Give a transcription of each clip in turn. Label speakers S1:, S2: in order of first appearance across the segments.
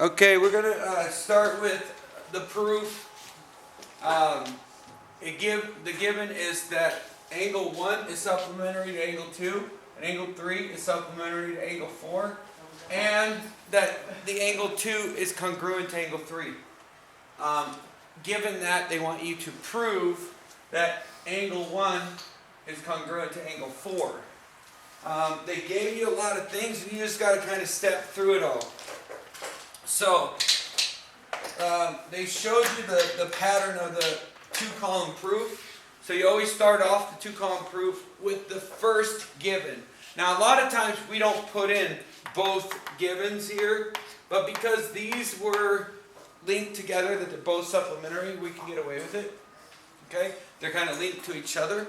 S1: Okay, we're going to start with the proof. The given is that angle 1 is supplementary to angle 2, and angle 3 is supplementary to angle 4, and that the angle 2 is congruent to angle 3. Given that, they want you to prove that angle 1 is congruent to angle 4. They gave you a lot of things, and you just got to kind of step through it all. So, they showed you the pattern of the two-column proof. So you always start off the two-column proof with the first given. Now, a lot of times we don't put in both givens here, but because these were linked together, that they're both supplementary, we can get away with it. Okay? They're kind of linked to each other,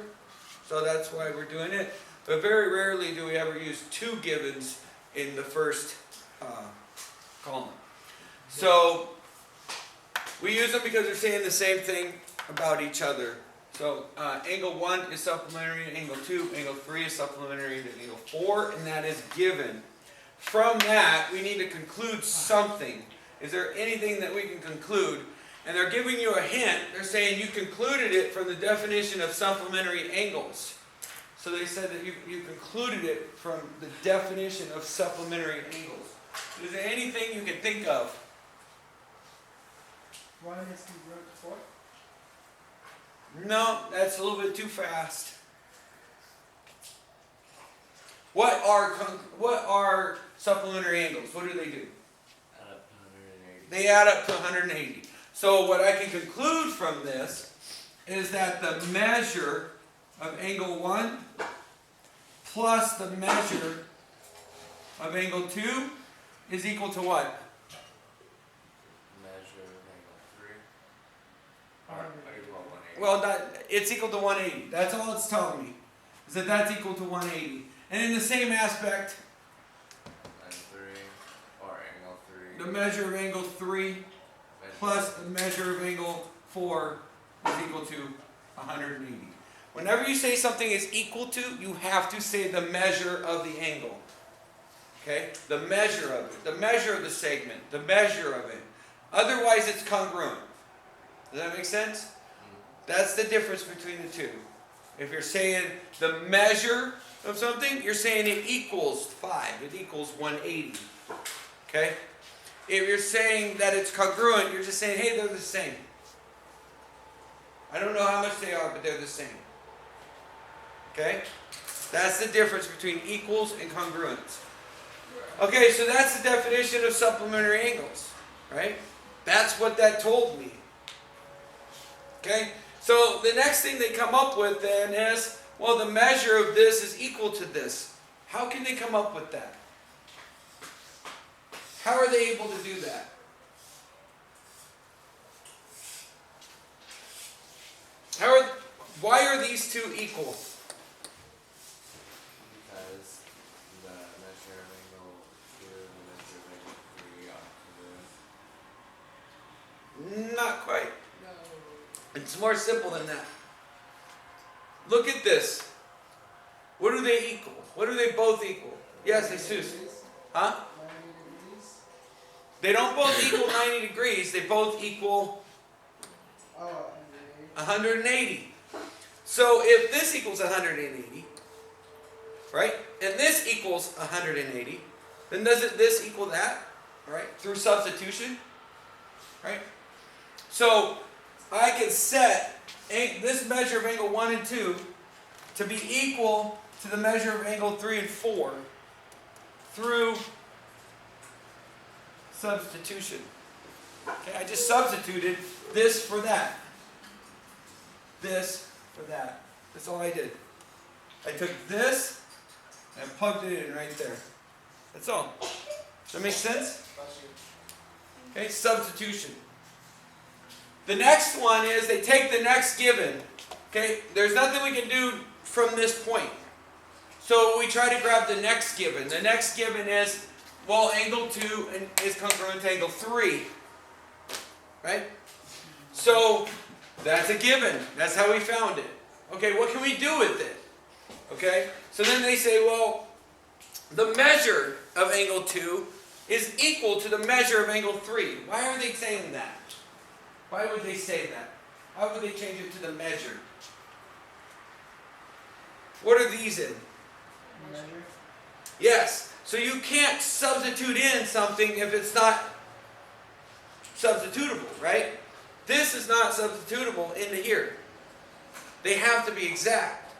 S1: so that's why we're doing it. But very rarely do we ever use two givens in the first column. So we use them because they're saying the same thing about each other. So angle 1 is supplementary to angle 2, angle 3 is supplementary to angle 4, and that is given. From that, we need to conclude something. Is there anything that we can conclude? And they're giving you a hint. They're saying you concluded it from the definition of supplementary angles. So they said that you concluded it from the definition of supplementary angles. Is there anything you can think of?
S2: 1 is congruent to 4?
S1: No, that's a little bit too fast. What are supplementary angles? What do they do?
S3: Add up to 180.
S1: They add up to 180. So what I can conclude from this is that the measure of angle 1 plus the measure of angle 2 is equal to what?
S3: Measure of angle 3. Or equal 180.
S1: Well, it's equal to 180. That's all it's telling me. Is that that's equal to 180. And in the same aspect,
S3: and 3 or angle 3.
S1: the measure of angle 3 plus the measure of angle 4 is equal to 180. Whenever you say something is equal to, you have to say the measure of the angle. Okay? The measure of it. The measure of the segment. The measure of it. Otherwise, it's congruent. Does that make sense? That's the difference between the two. If you're saying the measure of something, you're saying it equals 5. It equals 180. Okay? If you're saying that it's congruent, you're just saying, hey, they're the same. I don't know how much they are, but they're the same. Okay? That's the difference between equals and congruence. Okay, so that's the definition of supplementary angles. Right? That's what that told me. Okay? So the next thing they come up with then is, well, the measure of this is equal to this. How can they come up with that? How are they able to do that? Why are these two equal?
S3: Because the measure of angle 2 and the measure of angle 3 are congruent.
S1: Not quite.
S3: No.
S1: It's more simple than that. Look at this. What do they equal? What do they both equal? Yes, Jesus. Huh?
S2: 90 degrees?
S1: They don't both equal 90 degrees. They both equal
S2: Oh,
S1: 180. So if this equals 180, right, and this equals 180, then doesn't this equal that, right, through substitution, right? So I can set this measure of angle 1 and 2 to be equal to the measure of angle 3 and 4 through substitution. Okay, I just substituted this for that. This for that. That's all I did. I took this and plugged it in right there. That's all. Does that make sense? Okay, substitution. The next one is they take the next given. Okay, there's nothing we can do from this point. So we try to grab the next given. The next given is, well, angle 2 is congruent to angle 3. Right? So that's a given. That's how we found it. Okay, what can we do with it? Okay, so then they say, well, the measure of angle 2 is equal to the measure of angle 3. Why are they saying that? Why would they say that? Why would they change it to the measure? What are these in?
S2: Measure.
S1: Yes. So you can't substitute in something if it's not substitutable, right? This is not substitutable into here. They have to be exact.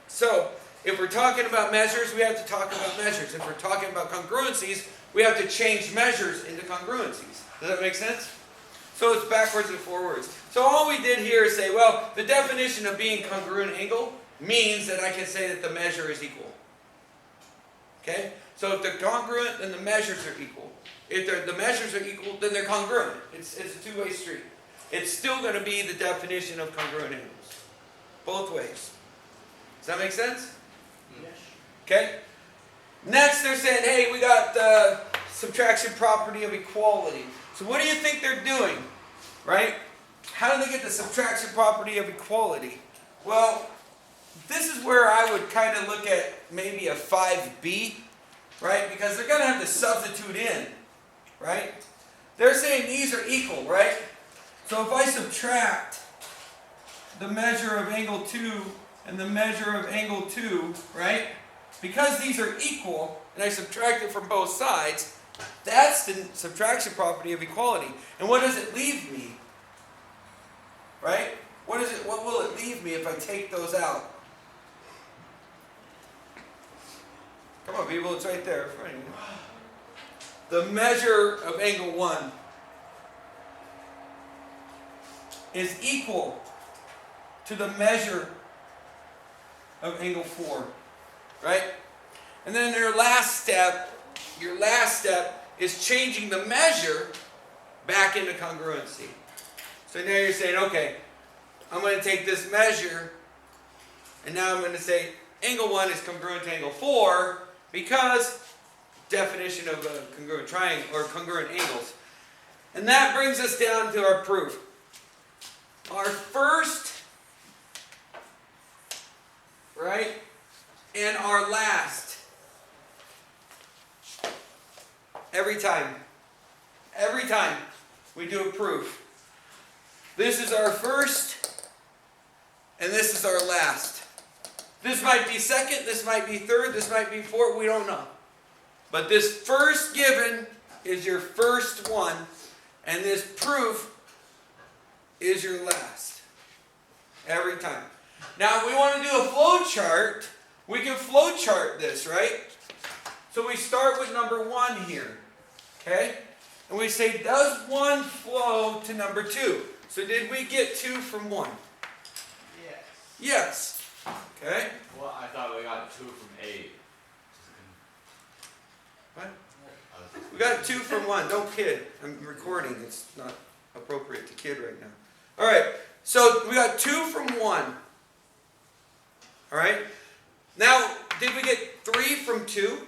S1: So, if we're talking about measures, we have to talk about measures. If we're talking about congruencies, we have to change measures into congruencies. Does that make sense? So it's backwards and forwards. So all we did here is say, well, the definition of being congruent angle means that I can say that the measure is equal. Okay? So if they're congruent, then the measures are equal. If the measures are equal, then they're congruent. It's a two-way street. It's still going to be the definition of congruent angles. Both ways. Does that make sense?
S2: Yes.
S1: Okay? Next they're saying, hey, we got the subtraction property of equality. So what do you think they're doing? Right? How do they get the subtraction property of equality? Well, this is where I would kind of look at maybe a 5b, right? Because they're going to have to substitute in, right? They're saying these are equal, right? So if I subtract the measure of angle 2 and the measure of angle 2, right? Because these are equal, and I subtract it from both sides, that's the subtraction property of equality. And what does it leave me? Right? What will it leave me if I take those out? Come on, people, it's right there in front of you. The measure of angle 1 is equal to the measure of angle 4. Right? And then your last step is changing the measure back into congruency. So now you're saying, okay, I'm going to take this measure, and now I'm going to say angle 1 is congruent to angle 4 because definition of a congruent triangle or congruent angles. And that brings us down to our proof. Our first, right, and our last. Every time we do a proof. This is our first, and this is our last. This might be second, this might be third, this might be fourth, we don't know. But this first given is your first one, and this proof is your last. Every time. Now, if we want to do a flow chart, we can flow chart this, right? So we start with number 1 here. Okay? And we say, does 1 flow to number 2? So did we get 2 from 1?
S2: Yes.
S1: Yes. Okay?
S3: Well, I thought we got 2 from 8.
S1: What? We got 2 from 1. Don't kid. I'm recording. It's not appropriate to kid right now. Alright. So we got 2 from 1. Alright? Now, did we get 3 from 2?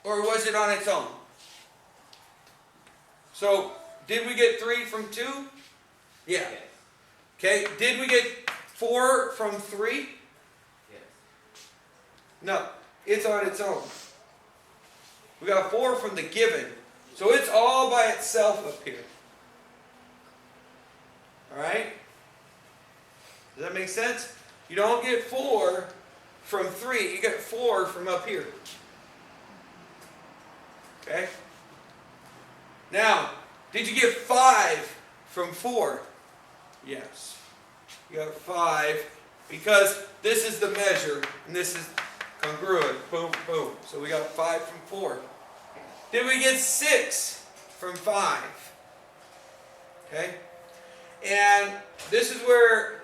S1: Or was it on its own? So, did we get 3 from 2? Yeah.
S3: Yes.
S1: Okay, did we get 4 from 3?
S3: Yes.
S1: No, it's on its own. We got 4 from the given. So it's all by itself up here. Alright? Does that make sense? You don't get 4 from 3, you get 4 from up here. Okay? Now, did you get 5 from 4? Yes. You got 5 because this is the measure and this is congruent. Boom, boom. So we got 5 from 4. Did we get 6 from 5? Okay? And this is where,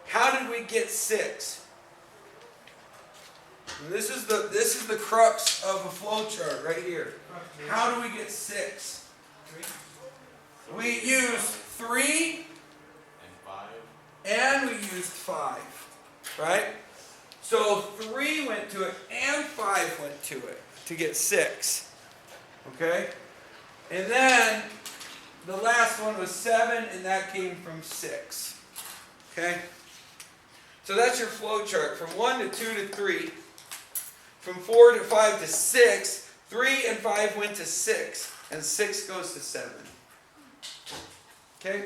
S1: how did we get 6? And this is the crux of a flow chart right here. How do we get 6? We used 3 and we used 5. Right? So 3 went to it and 5 went to it to get 6. Okay? And then the last one was 7 and that came from 6. Okay? So that's your flow chart from 1 to 2 to 3. From 4 to 5 to 6, 3 and 5 went to 6, and 6 goes to 7. Okay?